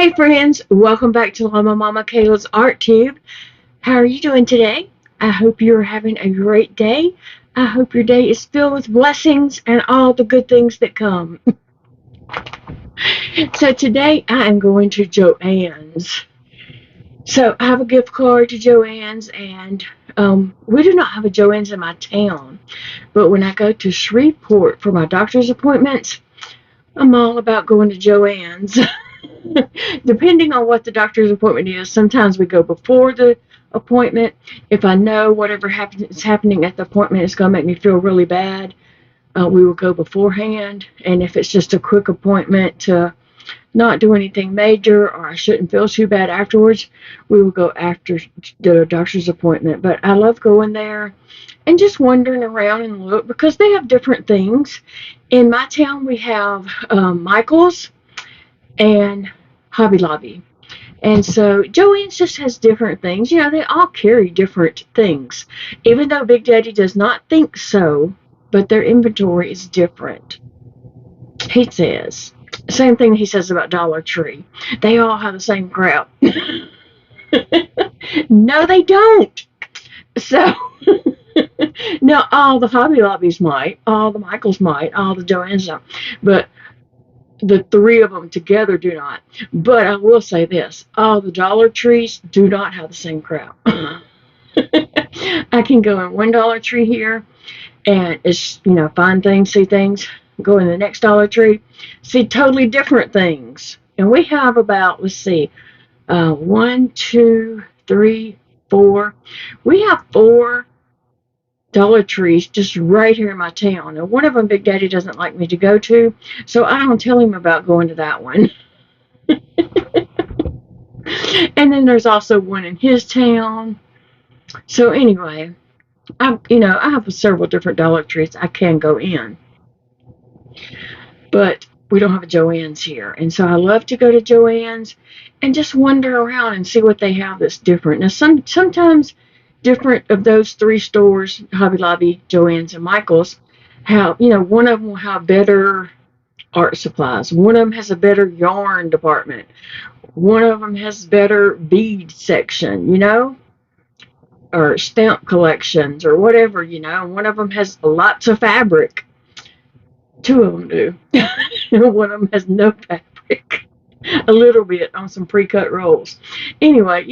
Hey friends, welcome back to llamamamakayla's Art Tube. How are you doing today? I hope you're having a great day. I hope your day is filled with blessings and all the good things that come. So today I am going to Joann's. So I have a gift card to Joann's, and we do not have a Joann's in my town. But when I go to Shreveport for my doctor's appointments, I'm all about going to Joann's. Depending on what the doctor's appointment is, sometimes we go before the appointment. If I know whatever is happening at the appointment is going to make me feel really bad, we will go beforehand. And if it's just a quick appointment to not do anything major or I shouldn't feel too bad afterwards, we will go after the doctor's appointment. But I love going there and just wandering around and look because they have different things. In my town, we have Michael's and Hobby Lobby. And so Joann's just has different things. You know, they all carry different things. Even though Big Daddy does not think so, but their inventory is different. He says. Same thing he says about Dollar Tree. They all have the same crap. No, they don't. So, no, all the Hobby Lobbies might, all the Michaels might, all the Joann's don't. But the three of them together do not. But I will say this, all the Dollar Trees do not have the same crap. I can go in one Dollar Tree here and it's, find things, see things. Go in the next Dollar Tree, see totally different things. And we have about, let's see, 1, 2, 3, 4. We have 4 Dollar Trees just right here in my town. And one of them Big Daddy doesn't like me to go to, so I don't tell him about going to that one. And then there's also one in his town. So anyway, I have several different Dollar Trees I can go in, but we don't have a Joann's here. And so I love to go to Joann's and just wander around and see what they have that's different. Now, sometimes different of those 3 stores, Hobby Lobby, Joann's, and Michael's, one of them will have better art supplies. One of them has a better yarn department. One of them has better bead section, or stamp collections or whatever, One of them has lots of fabric. 2 of them do. One of them has no fabric. A little bit on some pre-cut rolls. Anyway,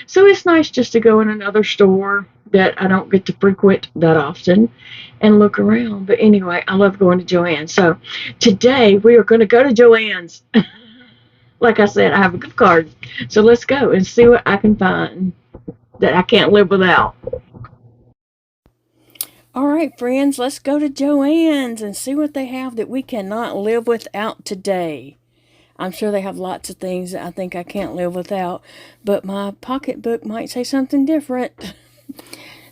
so it's nice just to go in another store that I don't get to frequent that often and look around. But anyway, I love going to Joann's. So today we are going to go to Joann's. Like I said, I have a gift card. So let's go and see what I can find that I can't live without. All right, friends, let's go to Joann's and see what they have that we cannot live without today. I'm sure they have lots of things that I think I can't live without, but my pocketbook might say something different.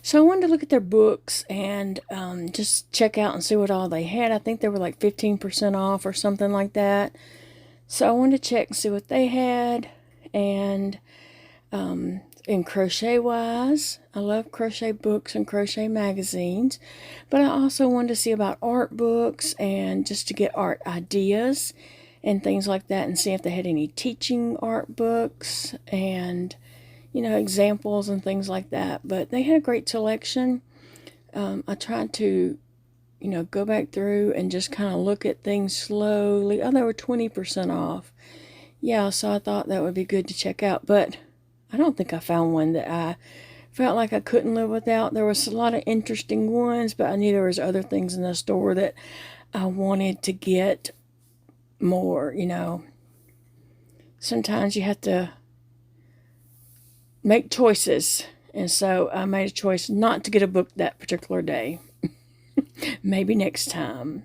So I wanted to look at their books and just check out and see what all they had. I think they were like 15% off or something like that. So I wanted to check and see what they had. And in crochet wise, I love crochet books and crochet magazines, but I also wanted to see about art books and just to get art ideas and things like that and see if they had any teaching art books and examples and things like that. But they had a great selection. I tried to go back through and just kind of look at things slowly. Oh, they were 20% off. Yeah, so I thought that would be good to check out, but I don't think I found one that I felt like I couldn't live without. There was a lot of interesting ones, but I knew there was other things in the store that I wanted to get more, Sometimes you have to make choices, and so I made a choice not to get a book that particular day. Maybe next time.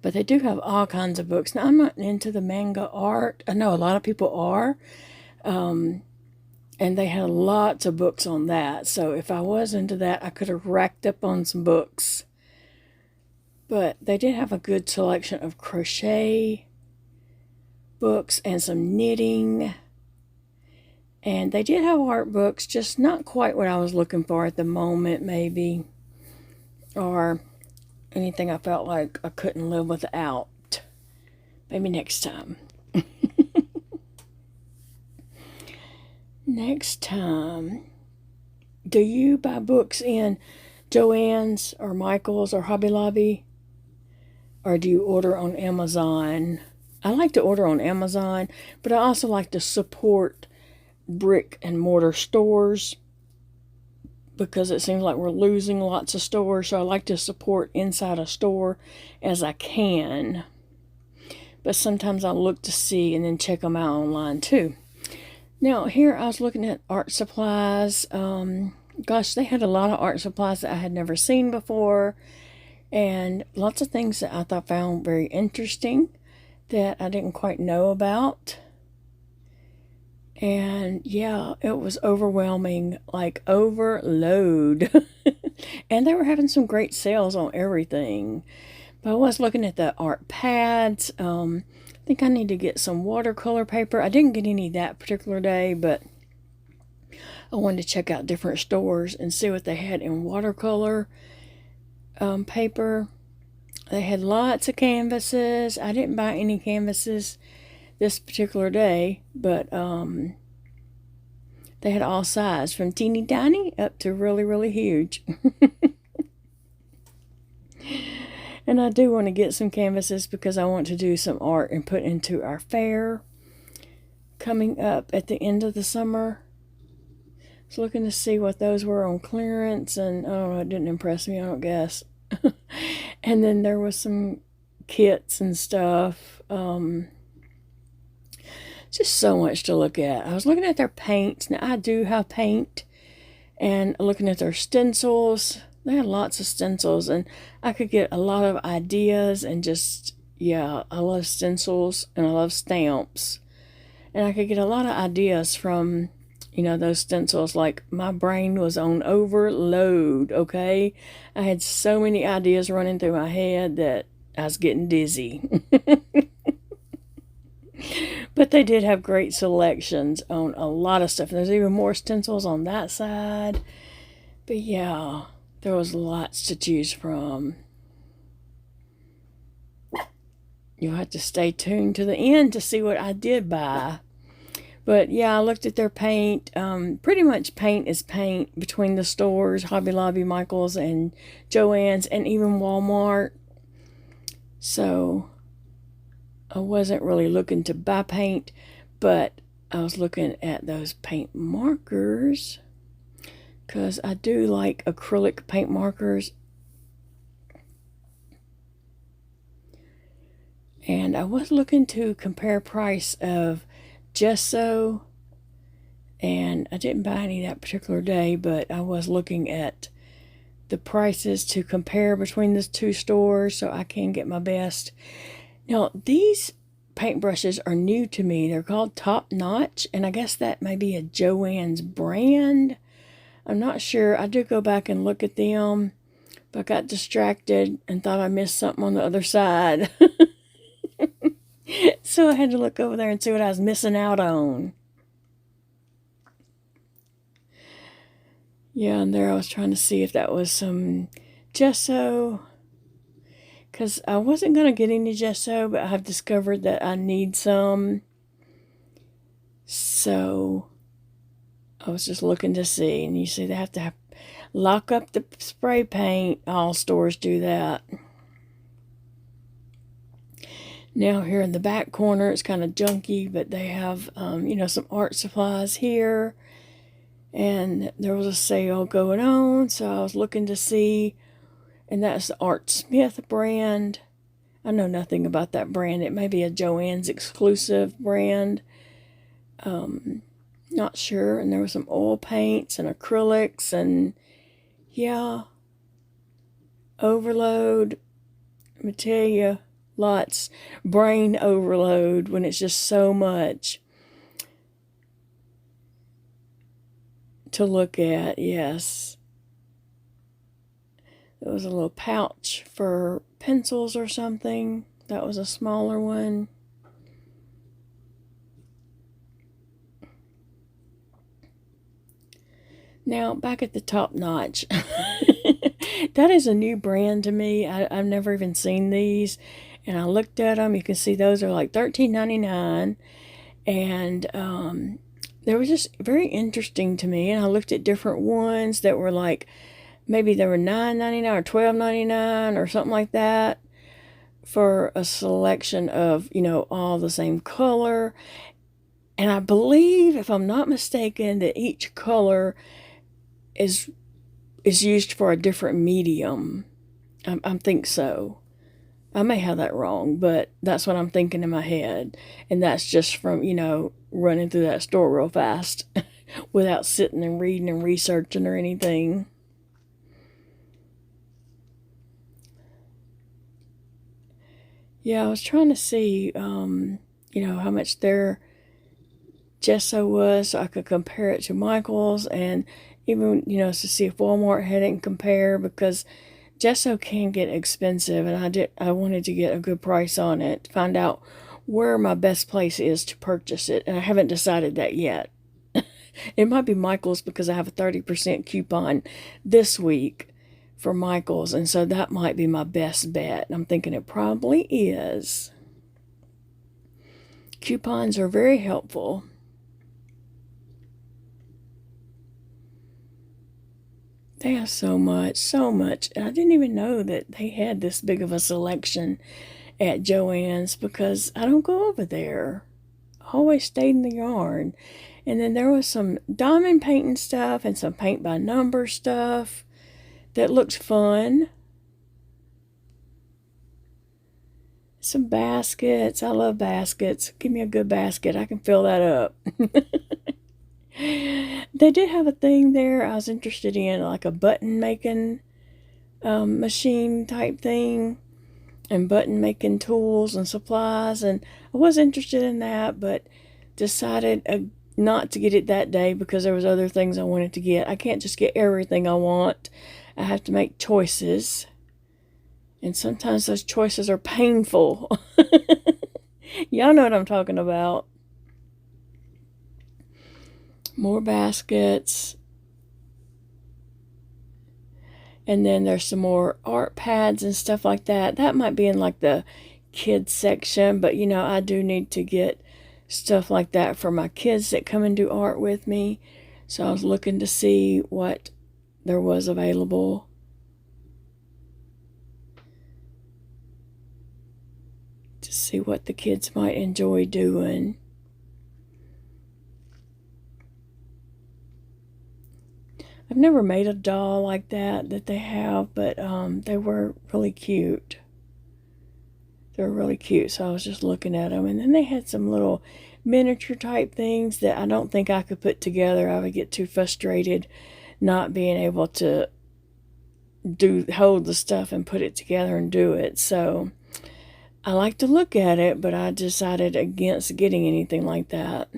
But they do have all kinds of books. Now, I'm not into the manga art. I know a lot of people are. And they had lots of books on that. So if I was into that, I could have racked up on some books. But they did have a good selection of crochet books and some knitting. And they did have art books, just not quite what I was looking for at the moment, maybe. Or anything I felt like I couldn't live without. Maybe next time. next time, do you buy books in Joann's or Michael's or Hobby Lobby? Or do you order on Amazon? I like to order on Amazon, but I also like to support brick and mortar stores because it seems like we're losing lots of stores. So I like to support inside a store as I can. But sometimes I'll look to see and then check them out online too. Now, here I was looking at art supplies. Gosh, they had a lot of art supplies that I had never seen before, and lots of things that I found very interesting that I didn't quite know about. And yeah, it was overwhelming, like overload. And they were having some great sales on everything. But I was looking at the art pads. I think I need to get some watercolor paper. I didn't get any that particular day, but I wanted to check out different stores and see what they had in watercolor paper. They had lots of canvases. I didn't buy any canvases this particular day, but they had all sizes from teeny tiny up to really, really huge. And I do want to get some canvases because I want to do some art and put into our fair coming up at the end of the summer. I was looking to see what those were on clearance, and I don't know, it didn't impress me, I don't guess. And then there was some kits and stuff. Just so much to look at. I was looking at their paints. Now, I do have paint, and looking at their stencils. They had lots of stencils, and I could get a lot of ideas, and just, yeah, I love stencils, and I love stamps. And I could get a lot of ideas from, those stencils. Like, my brain was on overload, okay? I had so many ideas running through my head that I was getting dizzy. But they did have great selections on a lot of stuff. There's even more stencils on that side. But yeah, there was lots to choose from. You'll have to stay tuned to the end to see what I did buy. But yeah, I looked at their paint. Pretty much paint is paint between the stores, Hobby Lobby, Michael's, and Joann's, and even Walmart. So I wasn't really looking to buy paint, but I was looking at those paint markers because I do like acrylic paint markers. And I was looking to compare price of gesso, and I didn't buy any that particular day, but I was looking at the prices to compare between the two stores so I can get my best. Now, these paintbrushes are new to me. They're called Top Notch, and I guess that may be a Joann's brand. I'm not sure. I did go back and look at them, but I got distracted and thought I missed something on the other side. So I had to look over there and see what I was missing out on. Yeah, and there I was trying to see if that was some gesso, because I wasn't going to get any gesso, but I've discovered that I need some. So I was just looking to see, and you see they have to lock up the spray paint. All stores do that. Now here in the back corner, it's kind of junky, but they have, some art supplies here. And there was a sale going on, so I was looking to see. And that's the Art Smith brand. I know nothing about that brand. It may be a Joann's exclusive brand. Not sure. And there were some oil paints and acrylics, and yeah, overload. Let me tell you, lots. Brain overload when it's just so much to look at. Yes. It was a little pouch for pencils or something. That was a smaller one. Now, back at the Top Notch. That is a new brand to me. I've never even seen these. And I looked at them. You can see those are like $13.99. And they were just very interesting to me. And I looked at different ones that were like, maybe they were $9.99 or $12.99 or something like that, for a selection of, all the same color. And I believe, if I'm not mistaken, that each color is used for a different medium. I think so. I may have that wrong, but that's what I'm thinking in my head. And that's just from, running through that store real fast without sitting and reading and researching or anything. Yeah, I was trying to see, how much their gesso was so I could compare it to Michael's, and even, to see if Walmart had it and compare, because gesso can get expensive, and I wanted to get a good price on it, find out where my best place is to purchase it, and I haven't decided that yet. It might be Michael's because I have a 30% coupon this week for Michael's, and so that might be my best bet. I'm thinking it probably is. Coupons are very helpful. They have so much, so much. And I didn't even know that they had this big of a selection at Joann's, because I don't go over there. I always stayed in the yard. And then there was some diamond painting stuff and some paint by number stuff that looked fun. Some baskets. I love baskets. Give me a good basket. I can fill that up. They did have a thing there I was interested in, like a button making machine type thing, and button making tools and supplies, and I was interested in that, but decided not to get it that day because there was other things I wanted to get. I can't just get everything I want. I have to make choices, and sometimes those choices are painful. Y'all know what I'm talking about. More baskets. And then there's some more art pads and stuff like that. That might be in like the kids section, but I do need to get stuff like that for my kids that come and do art with me. So I was looking to see what there was available. To see what the kids might enjoy doing. I've never made a doll like that they have, but they were really cute. They were really cute, so I was just looking at them. And then they had some little miniature type things that I don't think I could put together. I would get too frustrated not being able to hold the stuff and put it together and do it. So I like to look at it, but I decided against getting anything like that.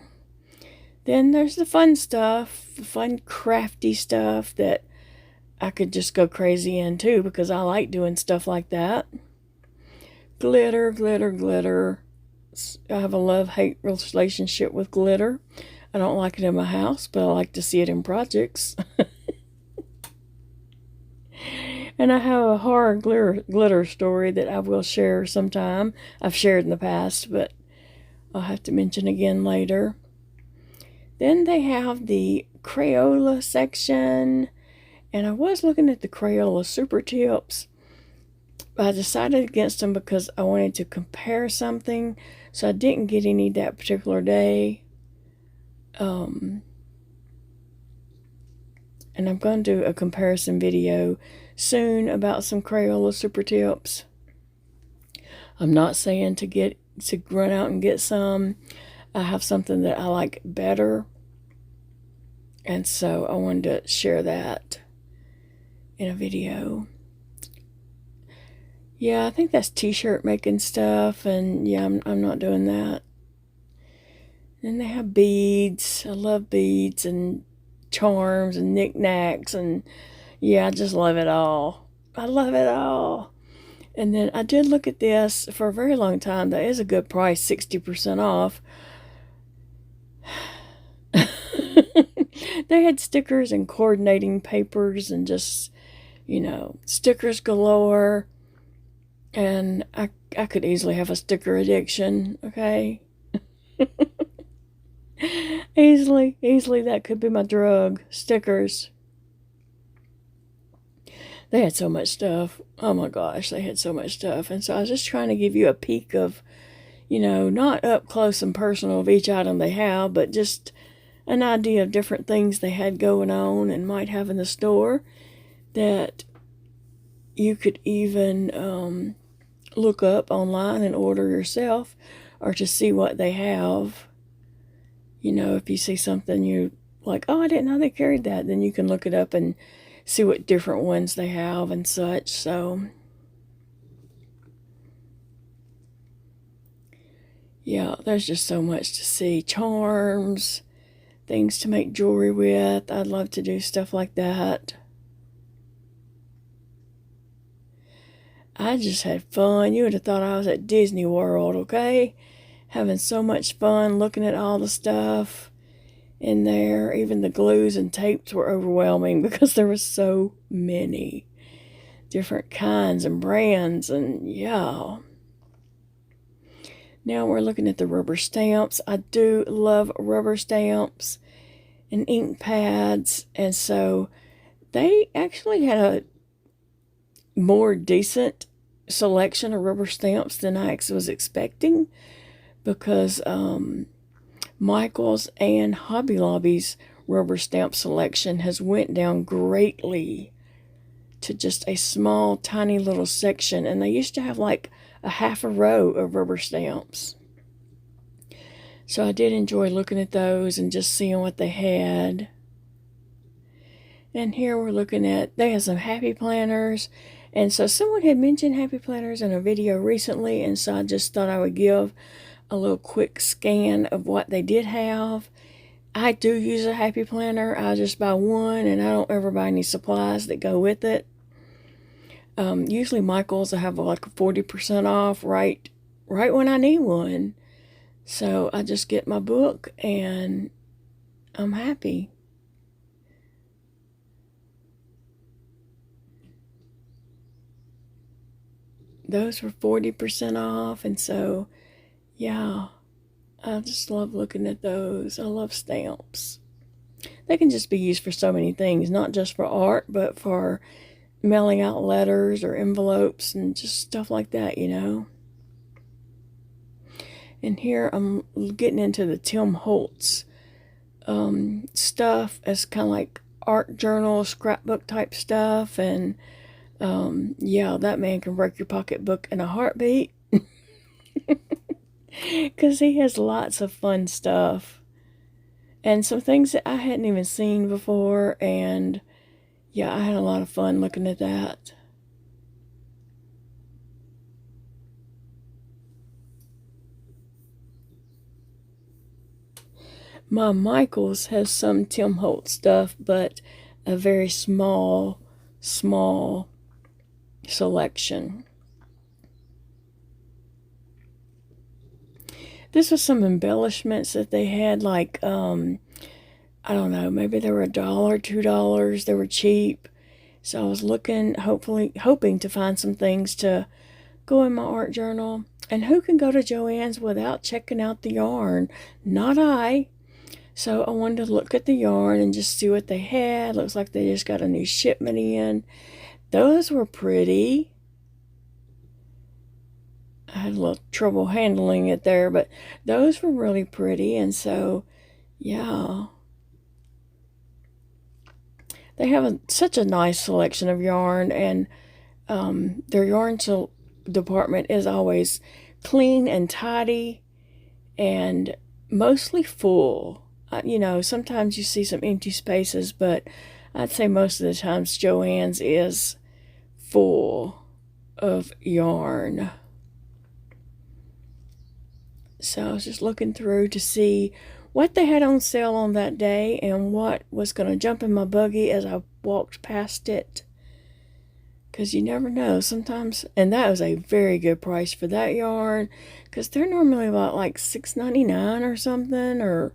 Then there's the fun stuff, the fun crafty stuff that I could just go crazy in too, because I like doing stuff like that. Glitter, glitter, glitter. I have a love-hate relationship with glitter. I don't like it in my house, but I like to see it in projects. And I have a horror glitter story that I will share sometime. I've shared in the past, but I'll have to mention again later. Then they have the Crayola section, and I was looking at the Crayola Super Tips. I decided against them because I wanted to compare something, so I didn't get any that particular day. And I'm going to do a comparison video soon about some Crayola Super Tips. I'm not saying to run out and get some. I have something that I like better, and so I wanted to share that in a video. Yeah, I think that's t-shirt making stuff, and yeah, I'm not doing that. Then they have beads. I love beads and charms and knickknacks, and yeah, I just love it all. I love it all. And then I did look at this for a very long time. That is a good price, 60% off. They had stickers and coordinating papers and just, stickers galore. And I could easily have a sticker addiction, okay? Easily that could be my drug. Stickers. They had so much stuff. Oh my gosh, they had so much stuff. And so I was just trying to give you a peek of, not up close and personal of each item they have, but just an idea of different things they had going on and might have in the store that you could even look up online and order yourself, or to see what they have. If you see something you like, oh, I didn't know they carried that, then you can look it up and see what different ones they have and such. So yeah, there's just so much to see. Charms, things to make jewelry with. I'd love to do stuff like that. I just had fun. You would have thought I was at Disney World, okay? Having so much fun looking at all the stuff in there. Even the glues and tapes were overwhelming because there were so many different kinds and brands, and yeah. Now we're looking at the rubber stamps. I do love rubber stamps and ink pads, and so they actually had a more decent selection of rubber stamps than I was expecting, because Michael's and Hobby Lobby's rubber stamp selection has went down greatly to just a small, tiny little section, and they used to have like a half a row of rubber stamps. So I did enjoy looking at those and just seeing what they had. And here we're looking at, they have some happy planners. And so someone had mentioned happy planners in a video recently, and so I just thought I would give a little quick scan of what they did have. I do use a happy planner. I just buy one, and I don't ever buy any supplies that go with it. Usually Michael's, I have like 40% off right when I need one. So I just get my book and I'm happy. Those were 40% off, and so yeah, I just love looking at those. I love stamps. They can just be used for so many things, not just for art, but for mailing out letters or envelopes and just stuff like that, And here I'm getting into the Tim Holtz stuff as kind of like art journal, scrapbook type stuff. And yeah, that man can break your pocketbook in a heartbeat. Because he has lots of fun stuff. And some things that I hadn't even seen before. And yeah, I had a lot of fun looking at that. My Michaels has some Tim Holtz stuff, but a very small selection. This was some embellishments that they had, like, I don't know, maybe they were $1, $2. They were cheap. So I was looking, hoping to find some things to go in my art journal. And who can go to Joann's without checking out the yarn? Not I. So I wanted to look at the yarn and just see what they had. Looks like they just got a new shipment in. Those were pretty. I had a little trouble handling it there, but those were really pretty. And so, yeah. They have such a nice selection of yarn, and their yarn department is always clean and tidy and mostly full. Sometimes you see some empty spaces, but I'd say most of the times Joann's is full of yarn. So I was just looking through to see what they had on sale on that day and what was going to jump in my buggy as I walked past it. Because you never know sometimes. And that was a very good price for that yarn, because they're normally about like $6.99 or something, or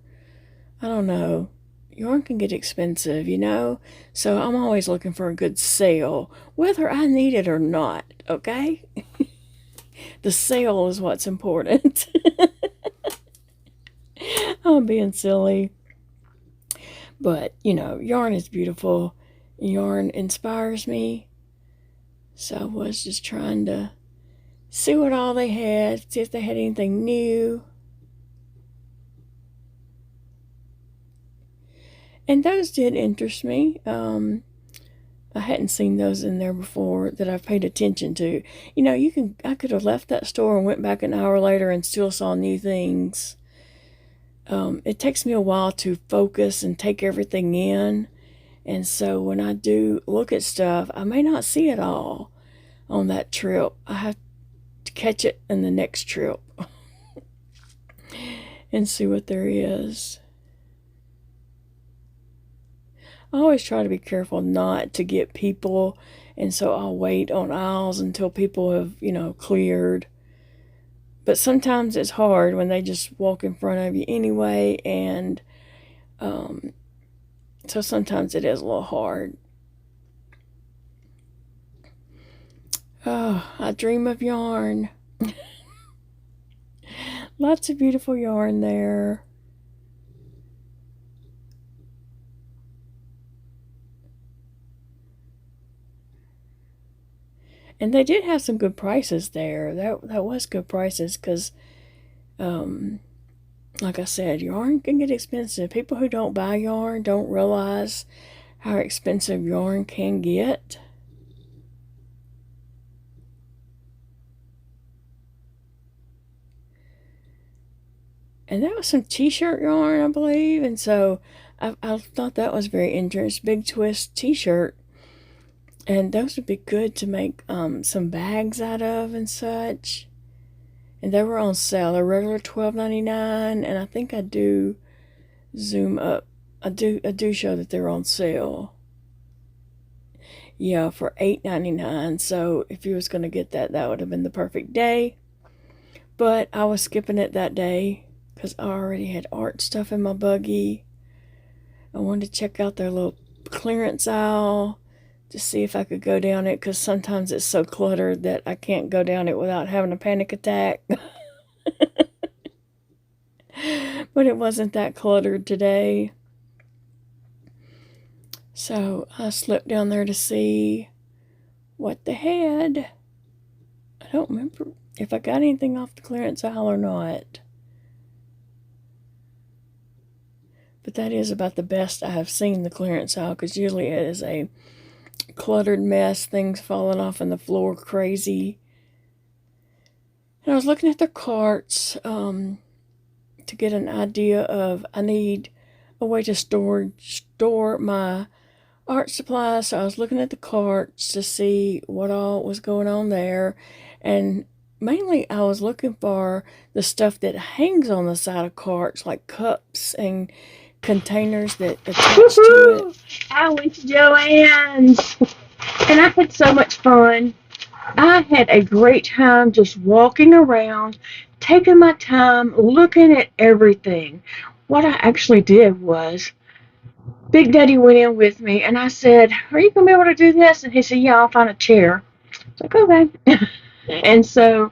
I don't know. Yarn can get expensive, So I'm always looking for a good sale, whether I need it or not, okay? The sale is what's important. I'm being silly. But, yarn is beautiful. Yarn inspires me. So I was just trying to see what all they had, see if they had anything new. And those did interest me. I hadn't seen those in there before that I've paid attention to. I could have left that store and went back an hour later and still saw new things. It takes me a while to focus and take everything in. And so when I do look at stuff, I may not see it all on that trip. I have to catch it in the next trip and see what there is. I always try to be careful not to get people, and so I'll wait on aisles until people have, cleared. But sometimes it's hard when they just walk in front of you anyway, and so sometimes it is a little hard. Oh, I dream of yarn. Lots of beautiful yarn there. And they did have some good prices there. That was good prices because, like I said, yarn can get expensive. People who don't buy yarn don't realize how expensive yarn can get. And that was some t-shirt yarn, I believe. And so I thought that was very interesting. Big twist t-shirt. And those would be good to make some bags out of and such. And they were on sale. They're regular $12.99, and I think I do zoom up. I do show that they're on sale. Yeah, for $8.99. So if you was gonna get that, that would have been the perfect day. But I was skipping it that day because I already had art stuff in my buggy. I wanted to check out their little clearance aisle to see if I could go down it because sometimes it's so cluttered that I can't go down it without having a panic attack. But it wasn't that cluttered today. So I slipped down there to see what they had. I don't remember if I got anything off the clearance aisle or not. But that is about the best I have seen the clearance aisle because usually it is a cluttered mess, things falling off on the floor, crazy. And I was looking at their carts to get an idea of I need a way to store my art supplies. So I was looking at the carts to see what all was going on there, and mainly I was looking for the stuff that hangs on the side of carts, like cups and containers that attach to it. I went to Joann's and I had so much fun. I had a great time just walking around, taking my time, looking at everything. What I actually did was, Big Daddy went in with me, and I said, "Are you going to be able to do this?" And he said, "Yeah, I'll find a chair." I was like, "Okay." And so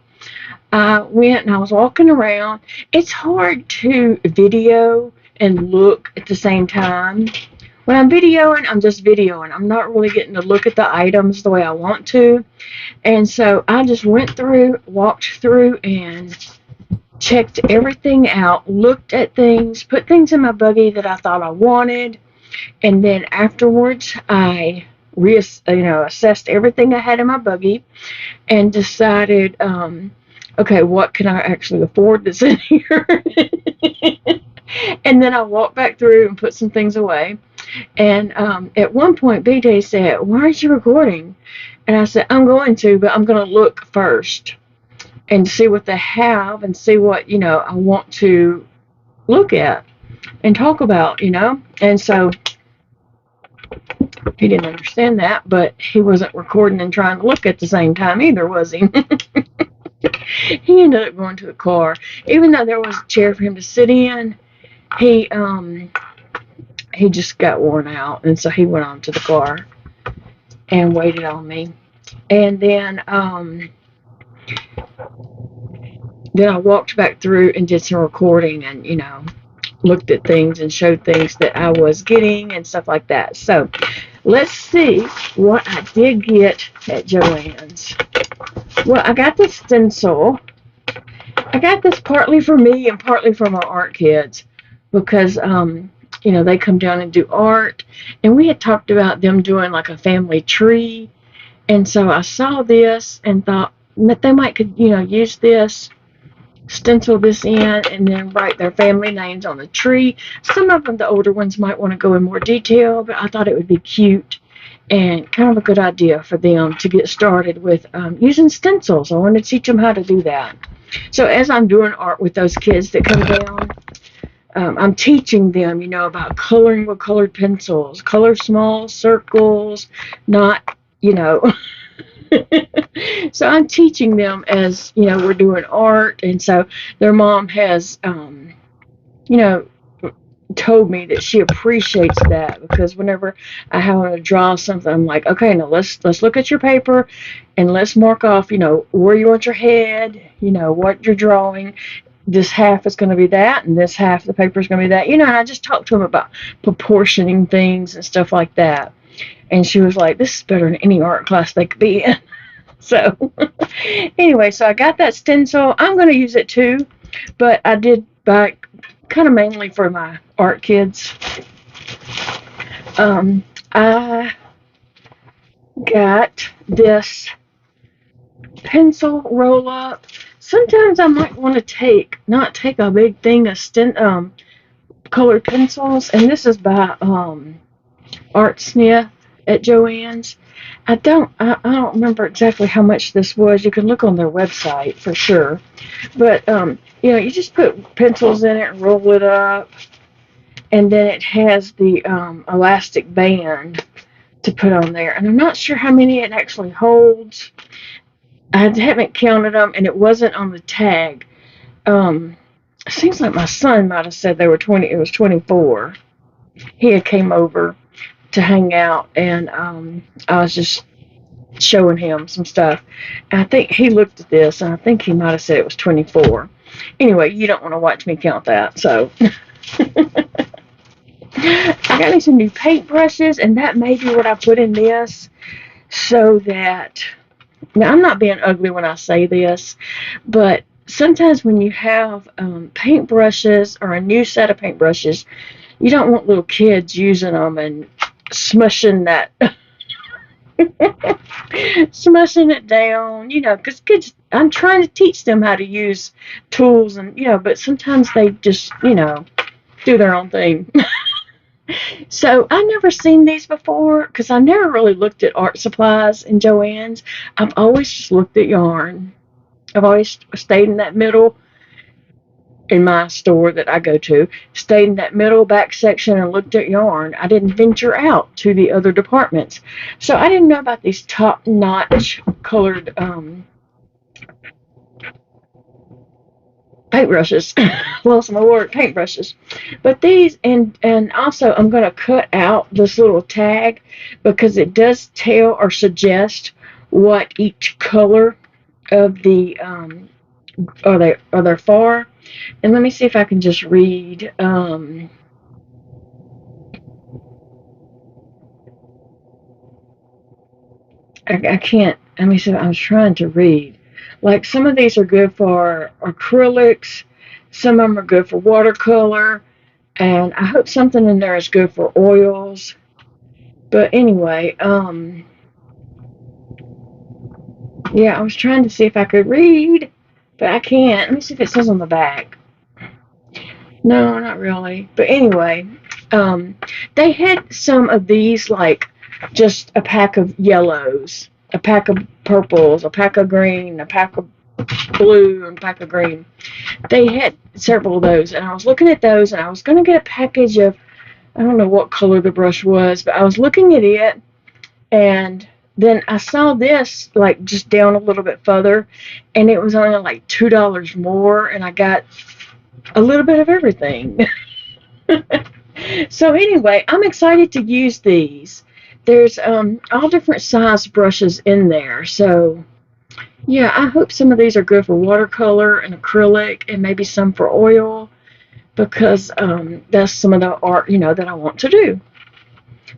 I went and I was walking around. It's hard to video and look at the same time. When I'm videoing, I'm just videoing. I'm not really getting to look at the items the way I want to. And so I just went through, walked through, and checked everything out, looked at things, put things in my buggy that I thought I wanted, and then afterwards I assessed everything I had in my buggy and decided, okay, what can I actually afford that's in here? And then I walked back through and put some things away. And at one point, BJ said, "Why aren't you recording?" And I said, "I'm going to, but I'm going to look first and see what they have and see what, I want to look at and talk about, And so he didn't understand that, but he wasn't recording and trying to look at the same time either, was he? He ended up going to the car. Even though there was a chair for him to sit in, he just got worn out, and so he went on to the car and waited on me. And then I walked back through and did some recording, and looked at things and showed things that I was getting and stuff like that. So let's see what I did get at Joann's. Well, I got this stencil. I got this partly for me and partly for my art kids because, they come down and do art. And we had talked about them doing like a family tree. And so I saw this and thought that they might could, use this, stencil this in, and then write their family names on the tree. Some of them, the older ones, might want to go in more detail, but I thought it would be cute and kind of a good idea for them to get started with using stencils. I want to teach them how to do that. So as I'm doing art with those kids that come down, I'm teaching them, about coloring with colored pencils, color small circles, not, so I'm teaching them as, we're doing art. And so their mom has, you know, told me that she appreciates that because whenever I have to draw something, I'm like, okay, now let's look at your paper and let's mark off, where you want your head, what you're drawing. This half is going to be that, and this half of the paper is going to be that. And I just talked to them about proportioning things and stuff like that. And she was like, this is better than any art class they could be in. So anyway, so I got that stencil. I'm going to use it too, but I did buy kind of mainly for my art kids. I got this pencil roll up. Sometimes I might want to not take a big thing of colored pencils, and this is by Art Smith at Joann's. I don't remember exactly how much this was. You can look on their website for sure. But you just put pencils in it and roll it up, and then it has the elastic band to put on there. And I'm not sure how many it actually holds. I haven't counted them, and it wasn't on the tag. It seems like my son might have said they were 20. It was 24. He had came over to hang out, and I was just showing him some stuff. And I think he looked at this, and I think he might have said it was 24. Anyway, you don't want to watch me count that, so. I got me some new paintbrushes, and that may be what I put in this, so that, now I'm not being ugly when I say this, but sometimes when you have paintbrushes or a new set of paintbrushes, you don't want little kids using them and smushing it down, because kids, I'm trying to teach them how to use tools, and, but sometimes they just, do their own thing. So I never seen these before because I never really looked at art supplies in Joann's. I've always just looked at yarn. I've always stayed in that middle, in my store that I go to, stayed in that middle back section and looked at yarn. I didn't venture out to the other departments. So I didn't know about these top-notch colored paintbrushes. Lost my word, paintbrushes. But these, and also I'm going to cut out this little tag because it does tell or suggest what each color of the are they for. And let me see if I can just read. I can't. Let me see. I was trying to read. Like some of these are good for acrylics, some of them are good for watercolor, and I hope something in there is good for oils. But anyway, yeah, I was trying to see if I could read, but I can't. Let me see if it says on the back. No, not really. But anyway, they had some of these, like just a pack of yellows, a pack of purples, a pack of green, a pack of blue, and a pack of green. They had several of those, and I was looking at those, and I was going to get a package of, I don't know what color the brush was, but I was looking at it, and then I saw this, like, just down a little bit further, and it was only like $2 more, and I got a little bit of everything. So anyway, I'm excited to use these. There's all different size brushes in there, so yeah, I hope some of these are good for watercolor and acrylic and maybe some for oil. because that's some of the art, that I want to do.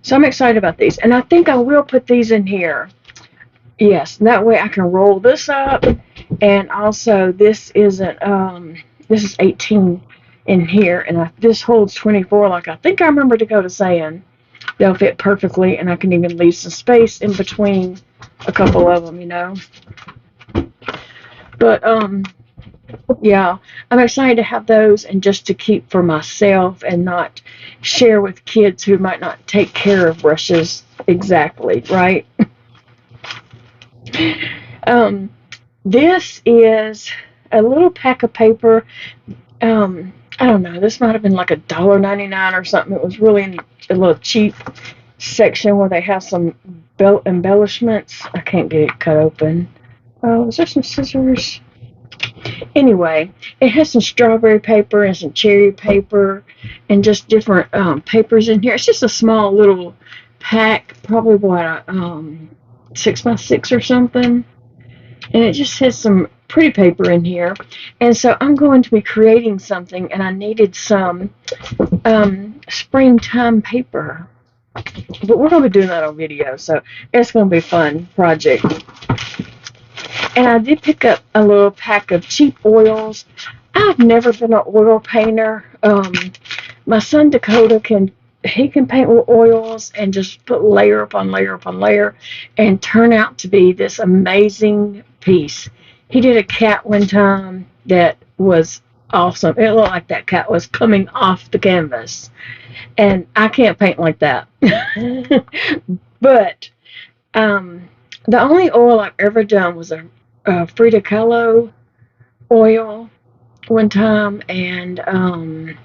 So I'm excited about these. And I think I will put these in here. Yes, that way I can roll this up. And also, this is 18 in here. And this holds 24, like I think I remember Dakota saying. They'll fit perfectly, and I can even leave some space in between a couple of them. But, yeah, I'm excited to have those and just to keep for myself and not share with kids who might not take care of brushes exactly, right? This is a little pack of paper. I don't know. This might have been like $1.99 or something. It was really in a little cheap section where they have some belt embellishments. I can't get it cut open. Oh, is there some scissors? Anyway, it has some strawberry paper and some cherry paper and just different papers in here. It's just a small little pack, probably what, 6x6 or something. And it just has some pretty paper in here. And so I'm going to be creating something, and I needed some springtime paper. But we're going to be doing that on video, so it's going to be a fun project. And I did pick up a little pack of cheap oils. I've never been an oil painter. My son Dakota can paint with oils and just put layer upon layer upon layer and turn out to be this amazing piece. He did a cat one time that was awesome. It looked like that cat was coming off the canvas. And I can't paint like that. But the only oil I've ever done was a Frida Kahlo oil one time, and I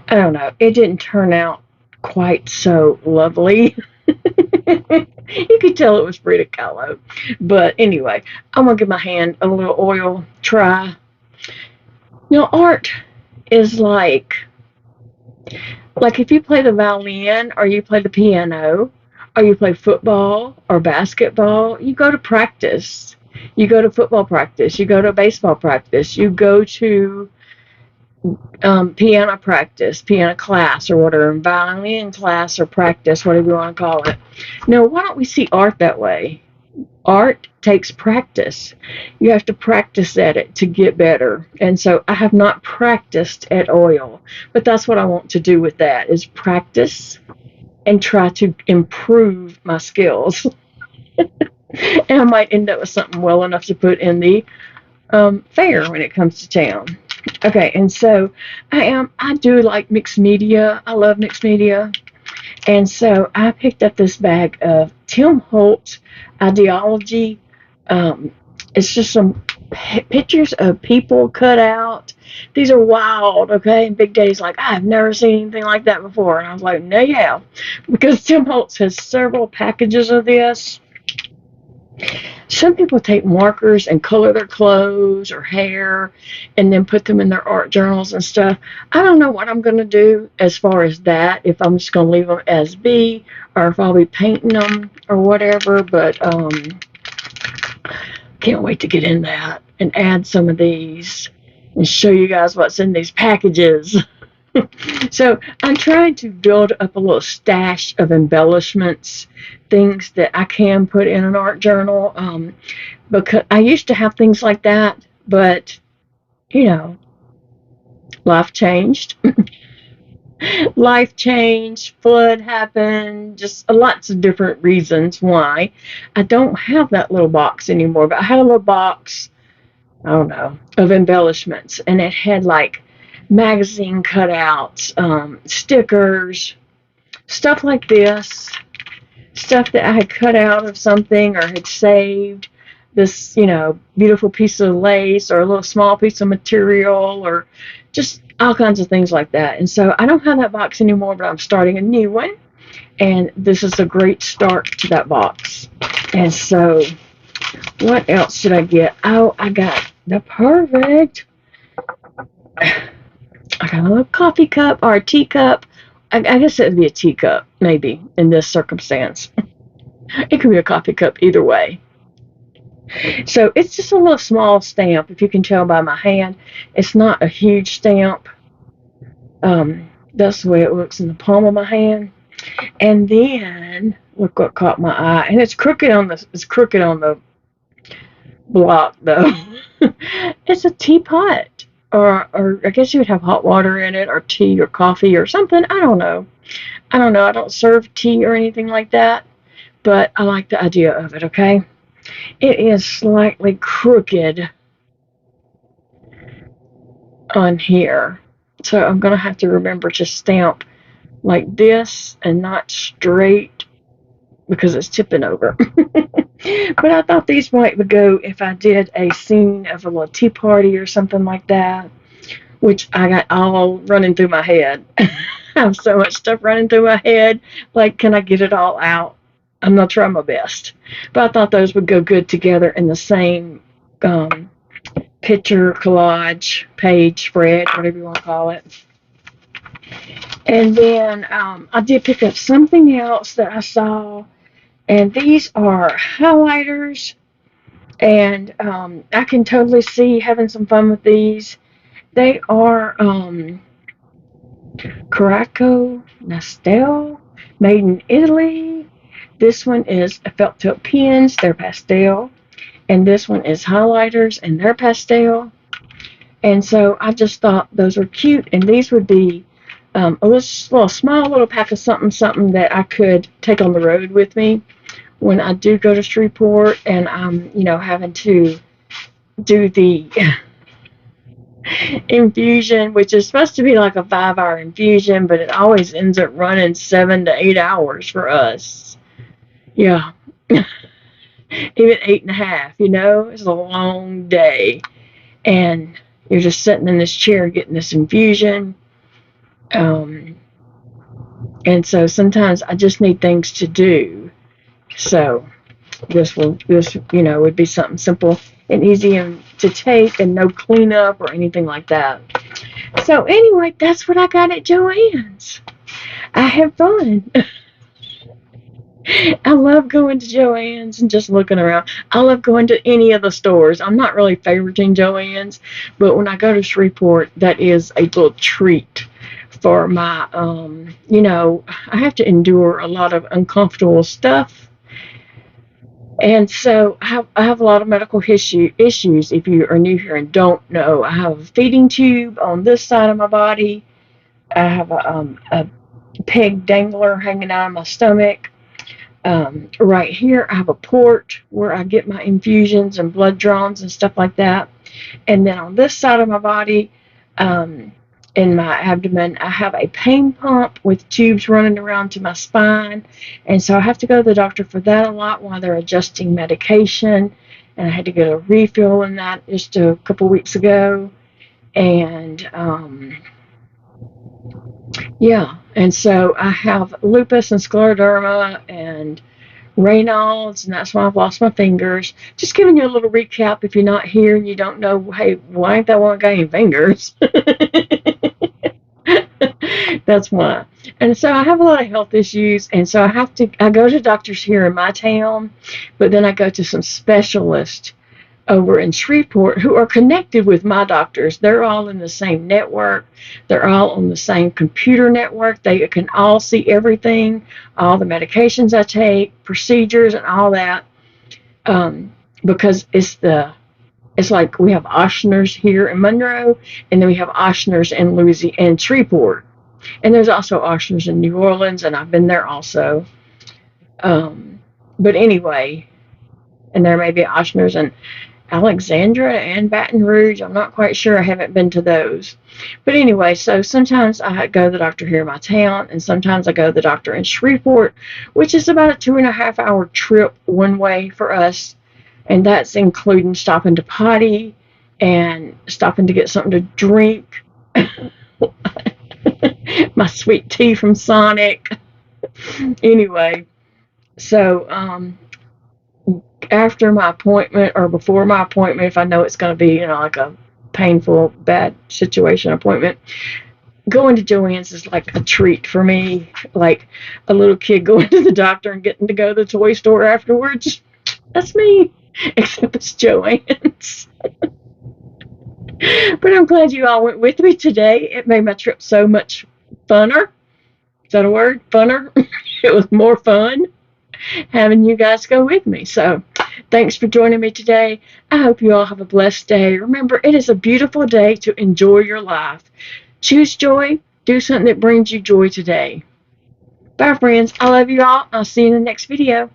don't know, it didn't turn out quite so lovely. You could tell it was Frida Kahlo. But anyway, I'm going to give my hand a little oil try. Art is like if you play the violin or you play the piano or you play football or basketball, you go to practice. You go to football practice. You go to baseball practice. You go to piano practice, piano class or whatever, violin class or practice, whatever you want to call it. Now, why don't we see art that way? Art takes practice. You have to practice at it to get better. And so I have not practiced at oil, but that's what I want to do with that, is practice and try to improve my skills. And I might end up with something well enough to put in the fair when it comes to town. Okay, and so I do like mixed media. I love mixed media. And so I picked up this bag of Tim Holtz Ideology. It's just some pictures of people cut out. These are wild, okay? And Big Daddy's like, I've never seen anything like that before. And I was like, no, yeah. Because Tim Holtz has several packages of this. Some people take markers and color their clothes or hair and then put them in their art journals and stuff. I don't know what I'm going to do as far as that, if I'm just going to leave them as be or if I'll be painting them or whatever, but can't wait to get in that and add some of these and show you guys what's in these packages. So I'm trying to build up a little stash of embellishments, things that I can put in an art journal, because I used to have things like that, but life changed. Life changed, flood happened, just lots of different reasons why I don't have that little box anymore. But I had a little box, I don't know, of embellishments, and it had like magazine cutouts, stickers, stuff like this, stuff that I had cut out of something or had saved, this, beautiful piece of lace or a little small piece of material or just all kinds of things like that. And so I don't have that box anymore, but I'm starting a new one, and this is a great start to that box. And so what else should I get? Oh, I got the perfect, I got a little coffee cup or a teacup. I guess it would be a teacup, maybe, in this circumstance. It could be a coffee cup either way. So it's just a little small stamp, if you can tell by my hand. It's not a huge stamp. That's the way it looks in the palm of my hand. And then look what caught my eye, and it's crooked on the block though. It's a teapot, or I guess you would have hot water in it, or tea, or coffee, or something. I don't know. I don't serve tea or anything like that, but I like the idea of it. Okay, it is slightly crooked on here, so I'm gonna have to remember to stamp like this and not straight because it's tipping over. But I thought these might go if I did a scene of a little tea party or something like that, which I got all running through my head. I have so much stuff running through my head. Like, can I get it all out? I'm going to try my best. But I thought those would go good together in the same picture, collage, page, spread, whatever you want to call it. And then I did pick up something else that I saw, and these are highlighters. And I can totally see having some fun with these. They are Caraco Nastel, made in Italy. This one is felt tip pens, they're pastel. And this one is highlighters, and they're pastel. And so I just thought those were cute, and these would be a little small little pack of something that I could take on the road with me when I do go to Shreveport, and I'm having to do the infusion, which is supposed to be like a 5-hour infusion, but it always ends up running 7 to 8 hours for us. Yeah. Even 8.5, it's a long day. And you're just sitting in this chair getting this infusion. And so sometimes I just need things to do. So this would be something simple and easy to take, and no cleanup or anything like that. So anyway, that's what I got at Joann's. I have fun. I love going to Joann's and just looking around. I love going to any of the stores. I'm not really favoriting Joann's, but when I go to Shreveport, that is a little treat for my, I have to endure a lot of uncomfortable stuff. And so I have a lot of medical issues. If you are new here and don't know, I have a feeding tube on this side of my body. I have a peg dangler hanging out of my stomach. Right here, I have a port where I get my infusions and blood draws and stuff like that. And then on this side of my body, in my abdomen, I have a pain pump with tubes running around to my spine. And so I have to go to the doctor for that a lot while they're adjusting medication. And I had to get a refill in that just a couple weeks ago. And yeah, and so I have lupus and scleroderma and Raynaud's, and that's why I've lost my fingers. Just giving you a little recap if you're not here and you don't know, hey, why ain't that one got any fingers? That's why. And so I have a lot of health issues, and so I go to doctors here in my town, but then I go to some specialists over in Shreveport who are connected with my doctors. They're all in the same network. They're all on the same computer network. They can all see everything, all the medications I take, procedures, and all that. Because it's like we have Ochsner's here in Monroe, and then we have Ochsner's in Louisiana and Shreveport. And there's also Ochsner's in New Orleans, and I've been there also. But anyway, and there may be Ochsner's in Alexandria and Baton Rouge. I'm not quite sure. I haven't been to those. But anyway, so sometimes I go to the doctor here in my town, and sometimes I go to the doctor in Shreveport, which is about a 2.5-hour trip one way for us. And that's including stopping to potty and stopping to get something to drink. My sweet tea from Sonic. Anyway, so after my appointment or before my appointment, if I know it's going to be, like a painful, bad situation appointment, going to Joann's is like a treat for me, like a little kid going to the doctor and getting to go to the toy store afterwards. That's me. except it's Joann's. But I'm glad you all went with me today. It made my trip so much funner. Is that a word? Funner? It was more fun having you guys go with me. So thanks for joining me today. I hope you all have a blessed day. Remember, it is a beautiful day to enjoy your life. Choose joy. Do something that brings you joy today. Bye, friends. I love you all. I'll see you in the next video.